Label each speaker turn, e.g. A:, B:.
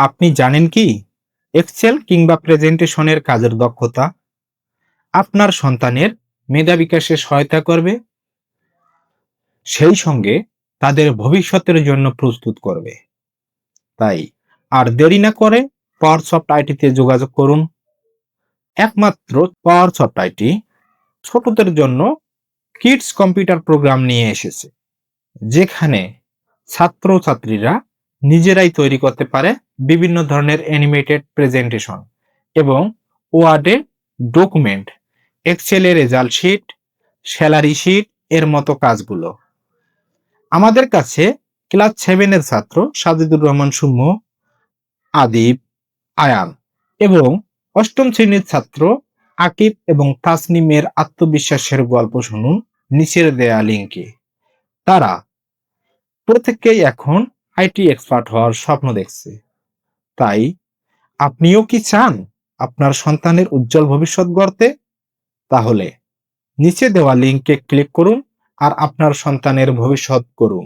A: আপনি জানেন কি, এক্সেল কিংবা প্রেজেন্টেশনের কাজের দক্ষতা আপনার সন্তানের মেধা বিকাশে সহায়তা করবে, সেই সঙ্গে তাদের ভবিষ্যতের জন্য প্রস্তুত করবে। তাই আর দেরি না করে পাওয়ারসফট আইটিতে যোগাযোগ করুন। একমাত্র পাওয়ারসফট আইটি ছোটদের জন্য কিডস কম্পিউটার প্রোগ্রাম নিয়ে এসেছে, যেখানে ছাত্রছাত্রীরা নিজেরাই তৈরি করতে পারে বিভিন্ন ধরনের অ্যানিমেটেড প্রেজেন্টেশন এবং ওয়ার্ডে ডকুমেন্ট, এক্সেলে রেজাল্ট শিট, স্যালারি শিট এর মতো কাজগুলো। আমাদের কাছে ক্লাস 7 এর ছাত্র সাজিদুর রহমান সুম্য, আদিব, আয়ান এবং অষ্টম শ্রেণীর ছাত্র আকিব এবং তাসনিমের আত্মবিশ্বাসের গল্প শুনুন নিচের দেয়া লিঙ্কে। তারা প্রত্যেকেই এখন আইটি এক্সপার্ট হওয়ার স্বপ্ন দেখছে। তাই আপনিও কি চান আপনার সন্তানের উজ্জ্বল ভবিষ্যৎ গড়তে? তাহলে নিচে দেওয়া লিঙ্কে ক্লিক করুন আর আপনার সন্তানের ভবিষ্যৎ করুন।